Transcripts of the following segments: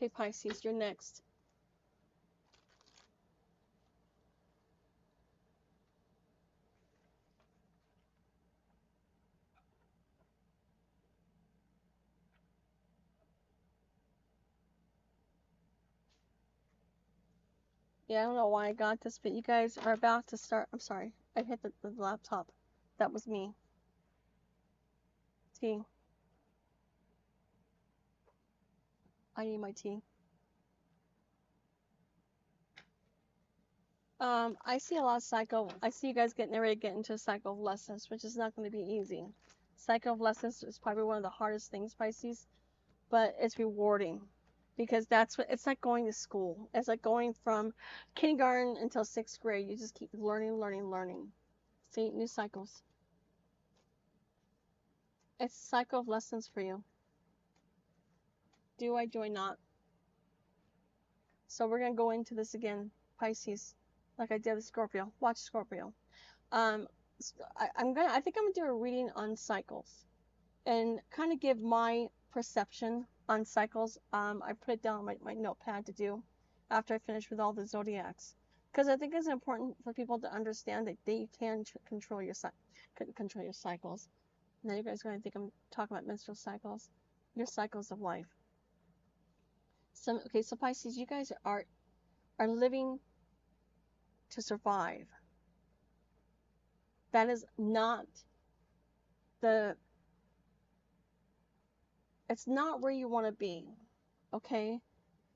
Okay, Pisces, you're next. Yeah, I don't know why I got this, but you guys are about to start. I'm sorry, I hit the laptop. That was me. Tea. I need my tea. I see a lot of cycle. I see you guys getting ready to get into a cycle of lessons, which is not going to be easy. Cycle of lessons is probably one of the hardest things, Pisces, but it's rewarding because that's what it's like going to school. It's like going from kindergarten until 6th grade. You just keep learning, learning, learning. See, new cycles. It's a cycle of lessons for you. Do I, do I not? So we're gonna go into this again, Pisces, like I did with Scorpio. Watch Scorpio. Um, I think I'm gonna do a reading on cycles and kind of give my perception on cycles. I put it down on my notepad to do after I finish with all the zodiacs, because I think it's important for people to understand that they can control your cycles. Now you guys are gonna think I'm talking about menstrual cycles, your cycles of life. So Pisces, you guys are living to survive. That is not the, it's not where you want to be. Okay?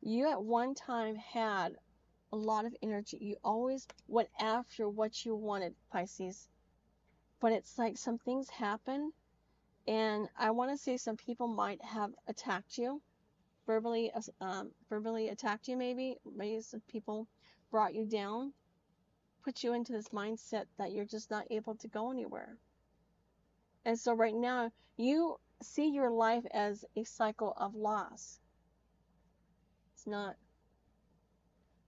You at one time had a lot of energy. You always went after what you wanted, Pisces. But it's like some things happen, and I want to say some people might have attacked you, verbally attacked you, maybe some people brought you down, put you into this mindset that you're just not able to go anywhere. And so right now, you see your life as a cycle of loss. It's not.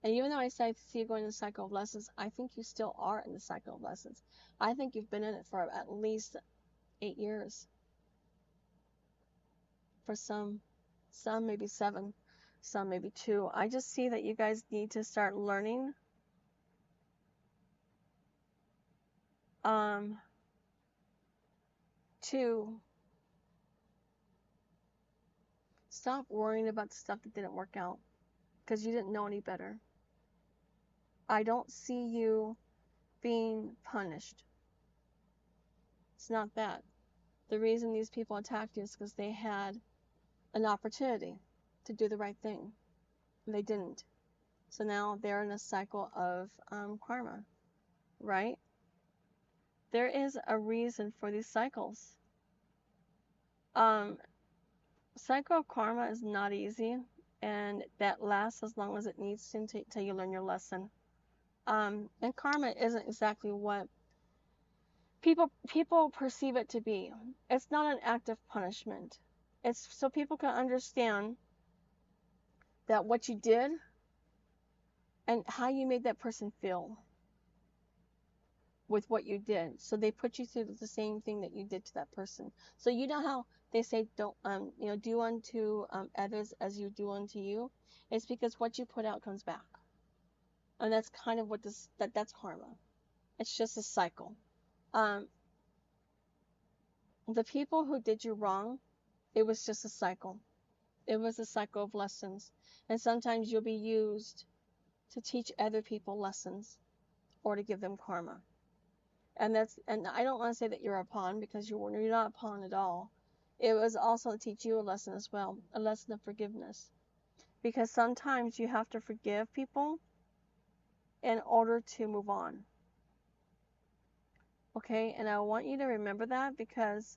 And even though I say see you going in the cycle of lessons, I think you still are in the cycle of lessons. I think you've been in it for at least 8 years. For some maybe 7, some maybe 2. I just see that you guys need to start learning to stop worrying about the stuff that didn't work out because you didn't know any better. I don't see you being punished. It's not that. The reason these people attacked you is because they had an opportunity to do the right thing. And they didn't. So now they're in a cycle of karma, right? There is a reason for these cycles. Cycle of karma is not easy, and that lasts as long as it needs to until you learn your lesson. And karma isn't exactly what people perceive it to be. It's not an act of punishment. It's so people can understand that what you did and how you made that person feel with what you did. So they put you through the same thing that you did to that person. So you know how they say don't do unto others as you do unto you. It's because what you put out comes back, and that's kind of what that's karma. It's just a cycle. The people who did you wrong, it was just a cycle. It was a cycle of lessons, and sometimes you'll be used to teach other people lessons or to give them karma. And I don't want to say that you're a pawn, because you're not a pawn at all. It was also to teach you a lesson as well, a lesson of forgiveness, because sometimes you have to forgive people in order to move on. Okay, and I want you to remember that, because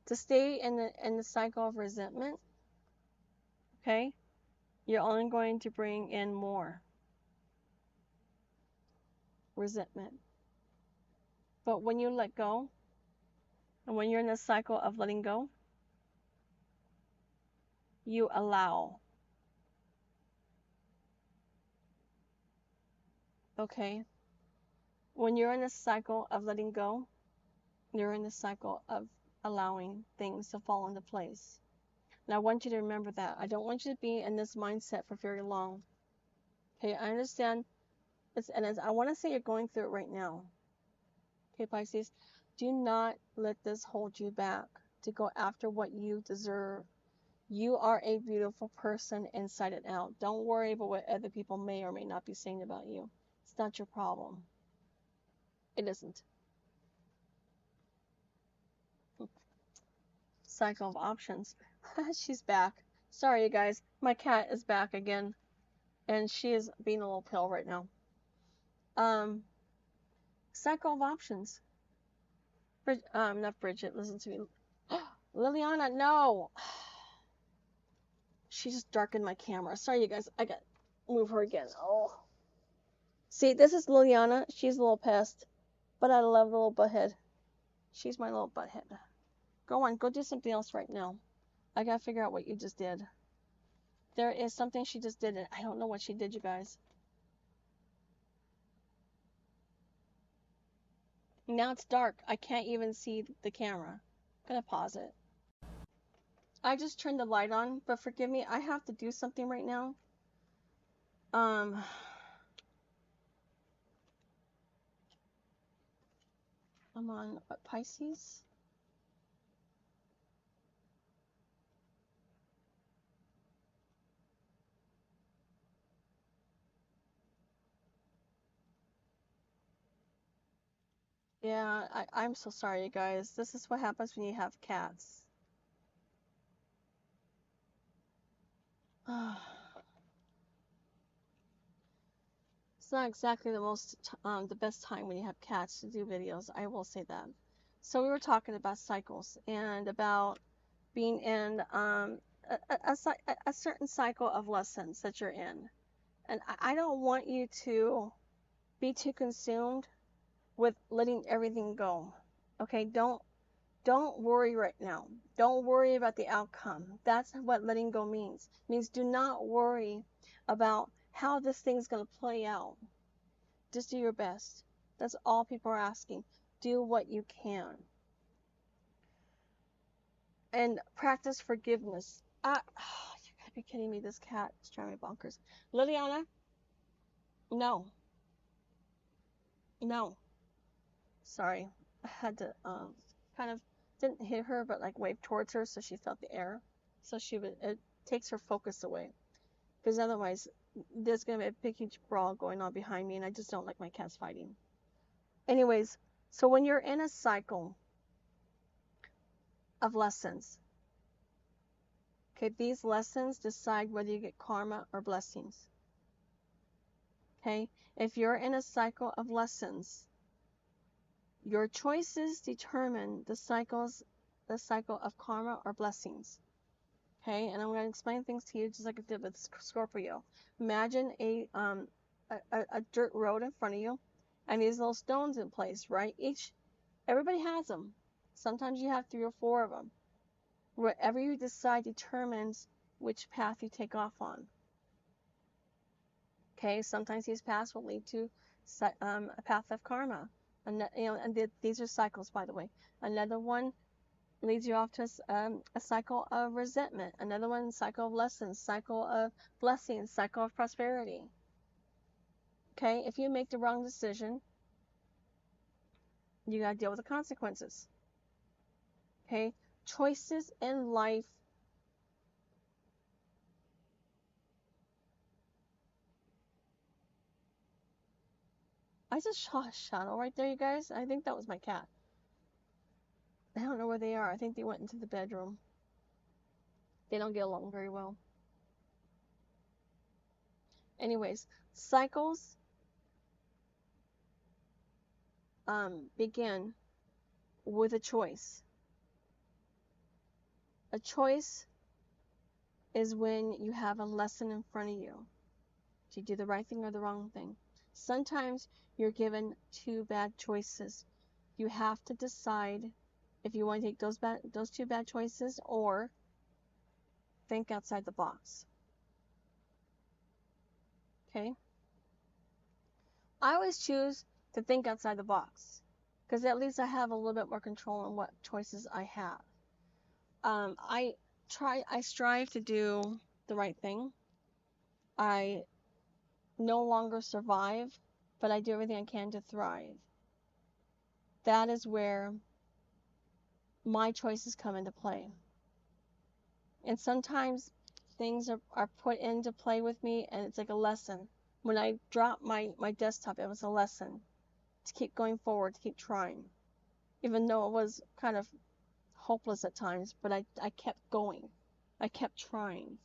to stay in the cycle of resentment, okay, you're only going to bring in more resentment. But when you let go, and when you're in the cycle of letting go, you allow. Okay? When you're in the cycle of letting go, you're in the cycle of allowing things to fall into place. And I want you to remember that. I don't want you to be in this mindset for very long. Okay, I understand. I want to say you're going through it right now. Okay, Pisces, do not let this hold you back to go after what you deserve. You are a beautiful person inside and out. Don't worry about what other people may or may not be saying about you. It's not your problem. It isn't. Cycle of options. She's back. Sorry, you guys. My cat is back again, and she is being a little pale right now. Cycle of options. Not Bridget. Listen to me. Liliana, no. She just darkened my camera. Sorry, you guys. I got move her again. Oh. See, this is Liliana. She's a little pissed, but I love the little butthead. She's my little butthead. Go on, go do something else right now. I gotta figure out what you just did. There is something she just did, and I don't know what she did, you guys. Now it's dark. I can't even see the camera. I'm gonna pause it. I just turned the light on, but forgive me, I have to do something right now. I'm on what, Pisces? Yeah, I'm so sorry, you guys. This is what happens when you have cats. It's not exactly the best time when you have cats to do videos. I will say that. So we were talking about cycles and about being in a certain cycle of lessons that you're in, and I don't want you to be too consumed with letting everything go. Okay, don't worry right now. Don't worry about the outcome. That's what letting go means. It means do not worry about how this thing's going to play out. Just do your best. That's all people are asking. Do what you can. And practice forgiveness. You gotta be kidding me. This cat is driving me bonkers. Liliana? No. No. Sorry. I had to kind of didn't hit her, but like wave towards her so she felt the air. So it takes her focus away. Because otherwise there's gonna be a big huge brawl going on behind me, and I just don't like my cats fighting. Anyways, so when you're in a cycle of lessons, okay, these lessons decide whether you get karma or blessings. Okay, if you're in a cycle of lessons, your choices determine the cycle of karma or blessings. Okay, and I'm going to explain things to you just like I did with Scorpio. Imagine a dirt road in front of you, and these little stones in place, right? Everybody has them. Sometimes you have 3 or 4 of them. Whatever you decide determines which path you take off on. Okay, sometimes these paths will lead to a path of karma. And these are cycles, by the way. Another one leads you off to a cycle of resentment. Another one, cycle of lessons, cycle of blessings, cycle of prosperity. Okay, if you make the wrong decision, you gotta deal with the consequences. Okay, choices in life I just saw a shadow right there, you guys. I think that was my cat. I don't know where they are. I think they went into the bedroom. They don't get along very well. Anyways, cycles begin with a choice. A choice is when you have a lesson in front of you. Do you do the right thing or the wrong thing? Sometimes you're given 2 bad choices. You have to decide if you want to take those 2 bad choices or think outside the box. Okay? I always choose to think outside the box because at least I have a little bit more control on what choices I have. strive to do the right thing. I no longer survive, but I do everything I can to thrive. That is where my choices come into play. And sometimes things are put into play with me, and it's like a lesson. When I dropped my desktop, it was a lesson to keep going forward, to keep trying. Even though it was kind of hopeless at times, but I kept going. I kept trying.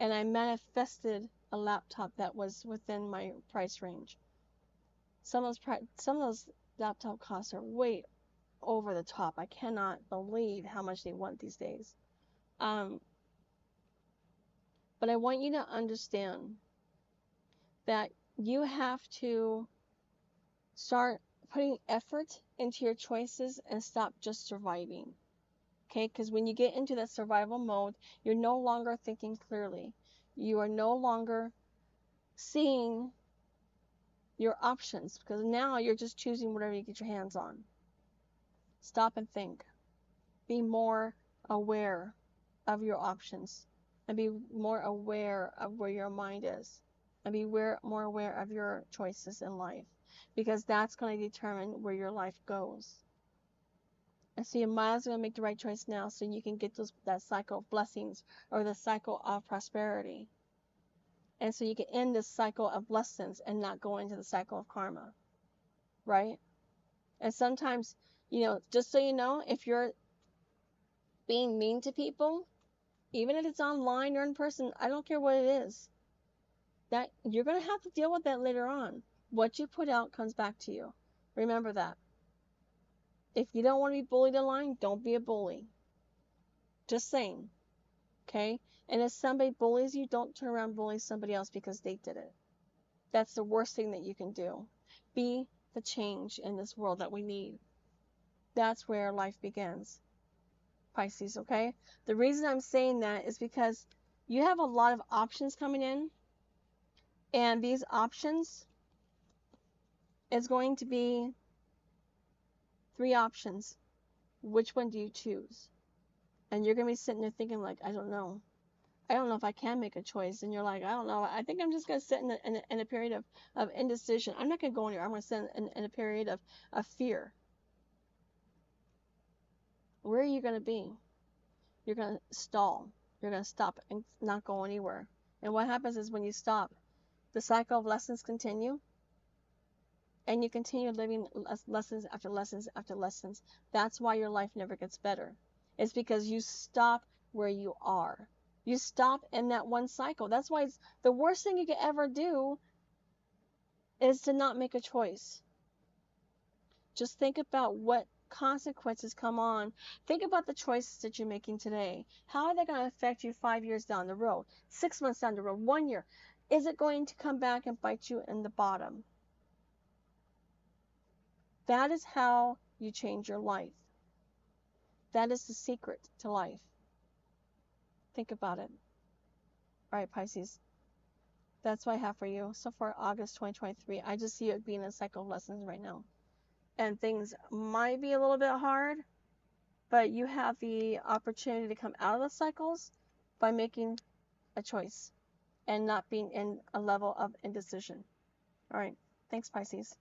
And I manifested a laptop that was within my price range. Some of those laptop costs are way over the top. I cannot believe how much they want these days. But I want you to understand that you have to start putting effort into your choices and stop just surviving. Okay? Because when you get into that survival mode, you're no longer thinking clearly. You are no longer seeing your options, because now you're just choosing whatever you get your hands on. Stop and think. Be more aware of your options, and be more aware of where your mind is, and be more aware of your choices in life, because that's going to determine where your life goes. And so you might as well make the right choice now, so you can get that cycle of blessings, or the cycle of prosperity. And so you can end this cycle of lessons and not go into the cycle of karma, right? And sometimes, just so you know, if you're being mean to people, even if it's online or in person, I don't care what it is, that you're going to have to deal with that later on. What you put out comes back to you. Remember that. If you don't want to be bullied online, don't be a bully. Just saying. Okay? And if somebody bullies you, don't turn around and bully somebody else because they did it. That's the worst thing that you can do. Be the change in this world that we need. That's where life begins. Pisces, okay? The reason I'm saying that is because you have a lot of options coming in, and these options is going to be 3 options. Which one do you choose? And you're going to be sitting there thinking like, I don't know. I don't know if I can make a choice. And you're like, I don't know. I think I'm just going to sit in a period of indecision. I'm not going to go anywhere. I'm going to sit in a period of fear. Where are you going to be? You're going to stall. You're going to stop and not go anywhere. And what happens is when you stop, the cycle of lessons continue, and you continue living lessons after lessons after lessons. That's why your life never gets better. It's because you stop where you are. You stop in that one cycle. That's why it's the worst thing you could ever do is to not make a choice. Just think about what consequences come on. Think about the choices that you're making today. How are they going to affect you 5 years down the road, 6 months down the road, 1 year? Is it going to come back and bite you in the bottom? That is how you change your life. That is the secret to life. Think about it. All right, Pisces. That's what I have for you. So far, August 2023, I just see it being a cycle of lessons right now. And things might be a little bit hard, but you have the opportunity to come out of the cycles by making a choice and not being in a level of indecision. All right. Thanks, Pisces.